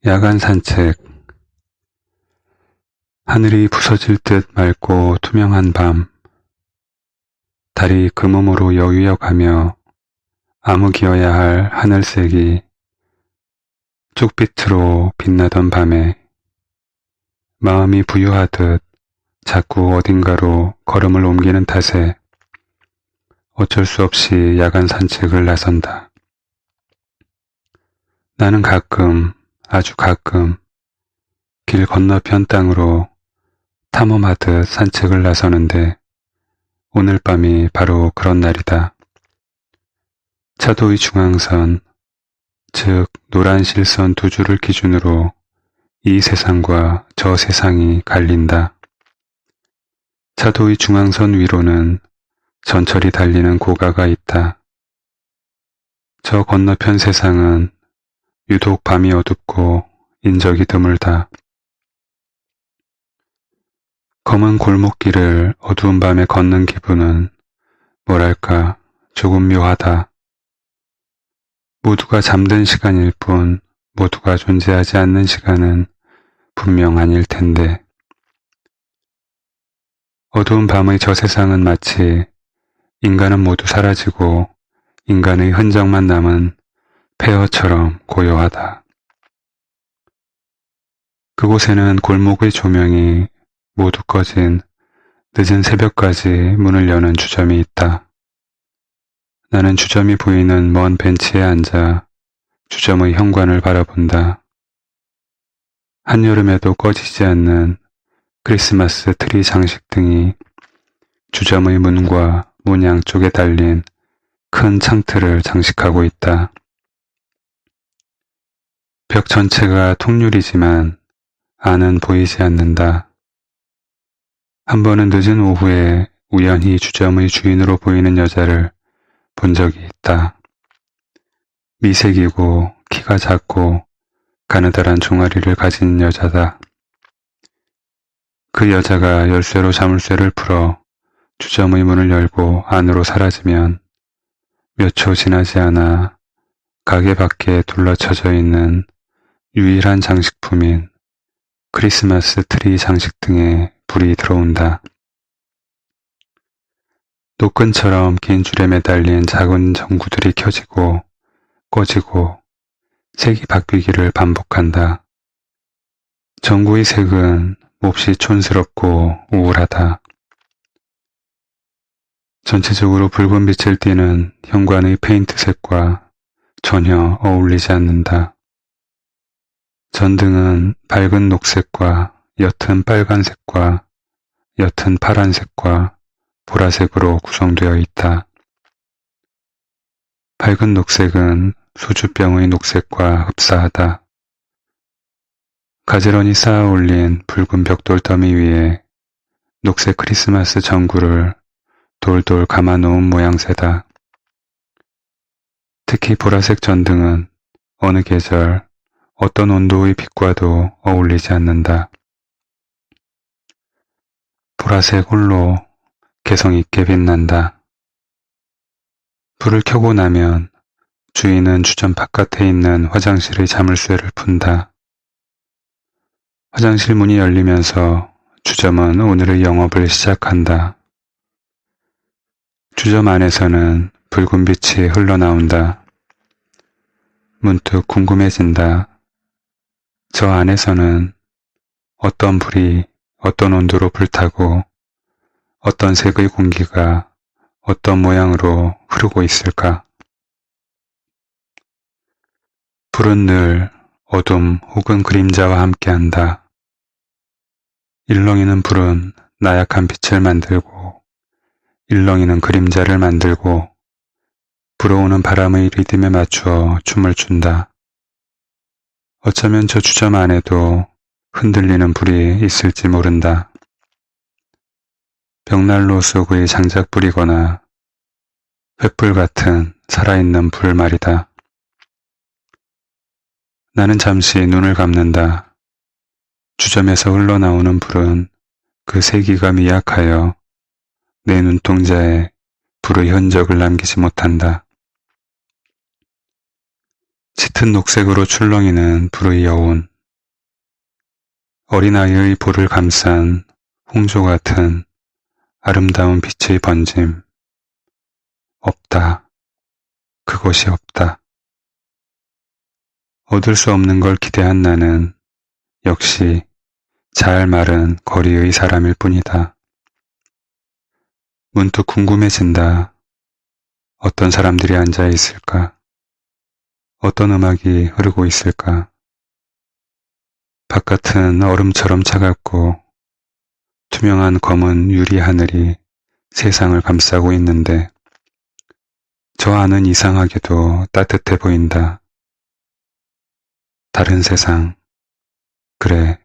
야간 산책. 하늘이 부서질 듯 맑고 투명한 밤. 달이 금음으로 여유여가며 암흑이어야 할 하늘색이 쪽빛으로 빛나던 밤에 마음이 부유하듯 자꾸 어딘가로 걸음을 옮기는 탓에 어쩔 수 없이 야간 산책을 나선다. 나는 가끔, 아주 가끔 길 건너편 땅으로 탐험하듯 산책을 나서는데 오늘 밤이 바로 그런 날이다. 차도의 중앙선, 즉 노란 실선 두 줄을 기준으로 이 세상과 저 세상이 갈린다. 차도의 중앙선 위로는 전철이 달리는 고가가 있다. 저 건너편 세상은 유독 밤이 어둡고 인적이 드물다. 검은 골목길을 어두운 밤에 걷는 기분은 뭐랄까 조금 묘하다. 모두가 잠든 시간일 뿐 모두가 존재하지 않는 시간은 분명 아닐 텐데. 어두운 밤의 저 세상은 마치 인간은 모두 사라지고 인간의 흔적만 남은 폐허처럼 고요하다. 그곳에는 골목의 조명이 모두 꺼진 늦은 새벽까지 문을 여는 주점이 있다. 나는 주점이 보이는 먼 벤치에 앉아 주점의 현관을 바라본다. 한여름에도 꺼지지 않는 크리스마스 트리 장식 등이 주점의 문과 문 양쪽에 달린 큰 창틀을 장식하고 있다. 벽 전체가 통유리지만 안은 보이지 않는다. 한 번은 늦은 오후에 우연히 주점의 주인으로 보이는 여자를 본 적이 있다. 미색이고 키가 작고 가느다란 종아리를 가진 여자다. 그 여자가 열쇠로 자물쇠를 풀어 주점의 문을 열고 안으로 사라지면 몇 초 지나지 않아 가게 밖에 둘러쳐져 있는 유일한 장식품인 크리스마스 트리 장식 등에 불이 들어온다. 노끈처럼 긴 줄에 매달린 작은 전구들이 켜지고 꺼지고 색이 바뀌기를 반복한다. 전구의 색은 몹시 촌스럽고 우울하다. 전체적으로 붉은 빛을 띠는 현관의 페인트색과 전혀 어울리지 않는다. 전등은 밝은 녹색과 옅은 빨간색과 옅은 파란색과 보라색으로 구성되어 있다. 밝은 녹색은 소주병의 녹색과 흡사하다. 가지런히 쌓아 올린 붉은 벽돌 더미 위에 녹색 크리스마스 전구를 돌돌 감아 놓은 모양새다. 특히 보라색 전등은 어느 계절, 어떤 온도의 빛과도 어울리지 않는다. 보라색 홀로 개성 있게 빛난다. 불을 켜고 나면 주인은 주점 바깥에 있는 화장실의 자물쇠를 푼다. 화장실 문이 열리면서 주점은 오늘의 영업을 시작한다. 주점 안에서는 붉은 빛이 흘러나온다. 문득 궁금해진다. 저 안에서는 어떤 불이 어떤 온도로 불타고 어떤 색의 공기가 어떤 모양으로 흐르고 있을까? 불은 늘 어둠 혹은 그림자와 함께한다. 일렁이는 불은 나약한 빛을 만들고 일렁이는 그림자를 만들고 불어오는 바람의 리듬에 맞추어 춤을 춘다. 어쩌면 저 주점 안에도 흔들리는 불이 있을지 모른다. 벽난로 속의 장작불이거나 횃불 같은 살아있는 불 말이다. 나는 잠시 눈을 감는다. 주점에서 흘러나오는 불은 그 세기가 미약하여 내 눈동자에 불의 흔적을 남기지 못한다. 짙은 녹색으로 출렁이는 불의 여운, 어린아이의 볼을 감싼 홍조 같은 아름다운 빛의 번짐. 없다. 그것이 없다. 얻을 수 없는 걸 기대한 나는 역시 잘 마른 거리의 사람일 뿐이다. 문득 궁금해진다. 어떤 사람들이 앉아 있을까? 어떤 음악이 흐르고 있을까? 바깥은 얼음처럼 차갑고 투명한 검은 유리 하늘이 세상을 감싸고 있는데 저 안은 이상하게도 따뜻해 보인다. 다른 세상. 그래.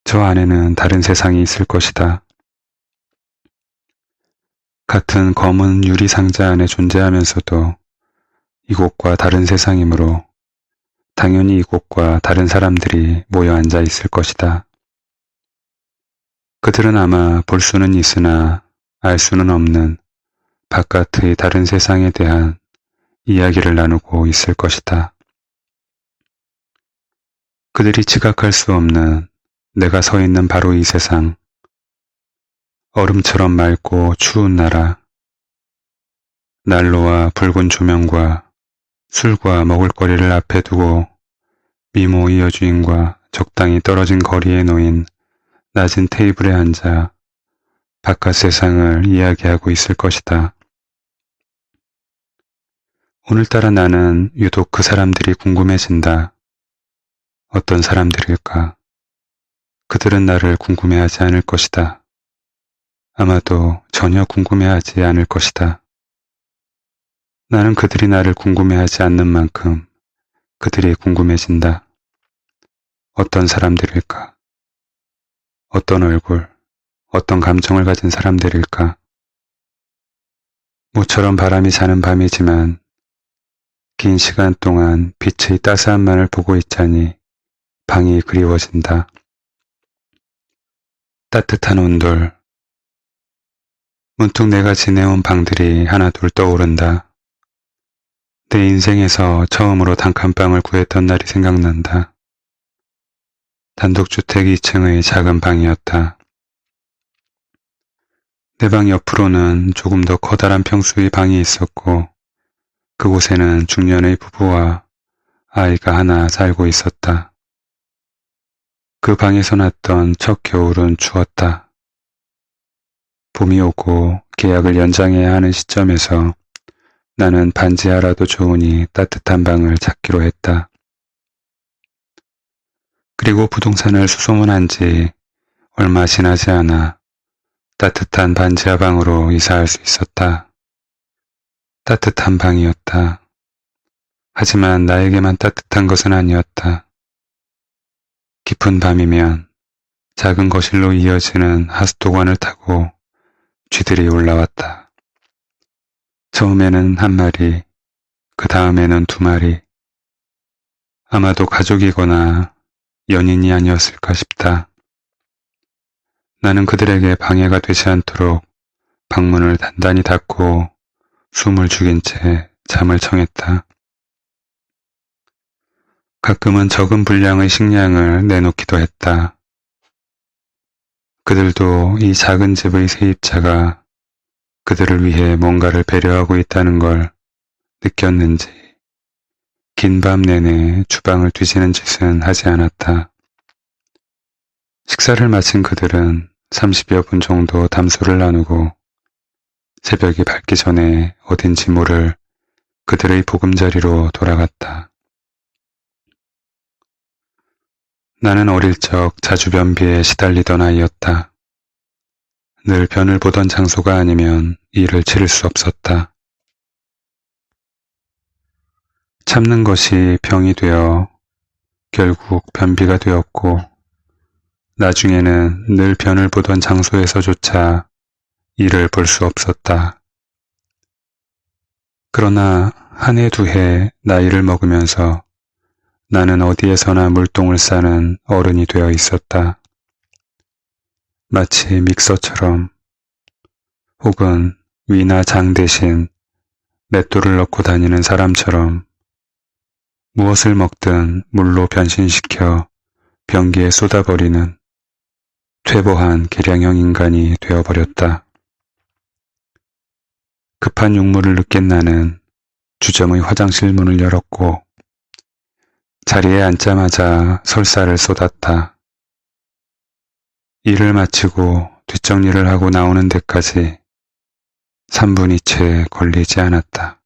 저 안에는 다른 세상이 있을 것이다. 같은 검은 유리 상자 안에 존재하면서도 이곳과 다른 세상이므로 당연히 이곳과 다른 사람들이 모여 앉아 있을 것이다. 그들은 아마 볼 수는 있으나 알 수는 없는 바깥의 다른 세상에 대한 이야기를 나누고 있을 것이다. 그들이 지각할 수 없는 내가 서 있는 바로 이 세상, 얼음처럼 맑고 추운 나라, 난로와 붉은 조명과 술과 먹을거리를 앞에 두고 미모의 여주인과 적당히 떨어진 거리에 놓인 낮은 테이블에 앉아 바깥 세상을 이야기하고 있을 것이다. 오늘따라 나는 유독 그 사람들이 궁금해진다. 어떤 사람들일까? 그들은 나를 궁금해하지 않을 것이다. 아마도 전혀 궁금해하지 않을 것이다. 나는 그들이 나를 궁금해하지 않는 만큼 그들이 궁금해진다. 어떤 사람들일까? 어떤 얼굴, 어떤 감정을 가진 사람들일까? 모처럼 바람이 자는 밤이지만 긴 시간 동안 빛의 따스함만을 보고 있자니 방이 그리워진다. 따뜻한 온돌. 문득 내가 지내온 방들이 하나둘 떠오른다. 내 인생에서 처음으로 단칸방을 구했던 날이 생각난다. 단독주택 2층의 작은 방이었다. 내 방 옆으로는 조금 더 커다란 평수의 방이 있었고 그곳에는 중년의 부부와 아이가 하나 살고 있었다. 그 방에서 났던 첫 겨울은 추웠다. 봄이 오고 계약을 연장해야 하는 시점에서 나는 반지하라도 좋으니 따뜻한 방을 찾기로 했다. 그리고 부동산을 수소문한 지 얼마 지나지 않아 따뜻한 반지하 방으로 이사할 수 있었다. 따뜻한 방이었다. 하지만 나에게만 따뜻한 것은 아니었다. 깊은 밤이면 작은 거실로 이어지는 하수도관을 타고 쥐들이 올라왔다. 처음에는 한 마리, 그 다음에는 2마리. 아마도 가족이거나 연인이 아니었을까 싶다. 나는 그들에게 방해가 되지 않도록 방문을 단단히 닫고 숨을 죽인 채 잠을 청했다. 가끔은 적은 분량의 식량을 내놓기도 했다. 그들도 이 작은 집의 세입자가 그들을 위해 뭔가를 배려하고 있다는 걸 느꼈는지 긴 밤 내내 주방을 뒤지는 짓은 하지 않았다. 식사를 마친 그들은 30여 분 정도 담소를 나누고 새벽이 밝기 전에 어딘지 모를 그들의 보금자리로 돌아갔다. 나는 어릴 적 자주 변비에 시달리던 아이였다. 늘 변을 보던 장소가 아니면 일을 치를 수 없었다. 참는 것이 병이 되어 결국 변비가 되었고 나중에는 늘 변을 보던 장소에서조차 일을 볼 수 없었다. 그러나 한 해 두 해 나이를 먹으면서 나는 어디에서나 물똥을 싸는 어른이 되어 있었다. 마치 믹서처럼 혹은 위나 장 대신 맷돌을 넣고 다니는 사람처럼 무엇을 먹든 물로 변신시켜 변기에 쏟아버리는 퇴보한 계량형 인간이 되어버렸다. 급한 육물을 느낀 나는 주점의 화장실 문을 열었고 자리에 앉자마자 설사를 쏟았다. 일을 마치고 뒷정리를 하고 나오는 데까지 3분이 채 걸리지 않았다.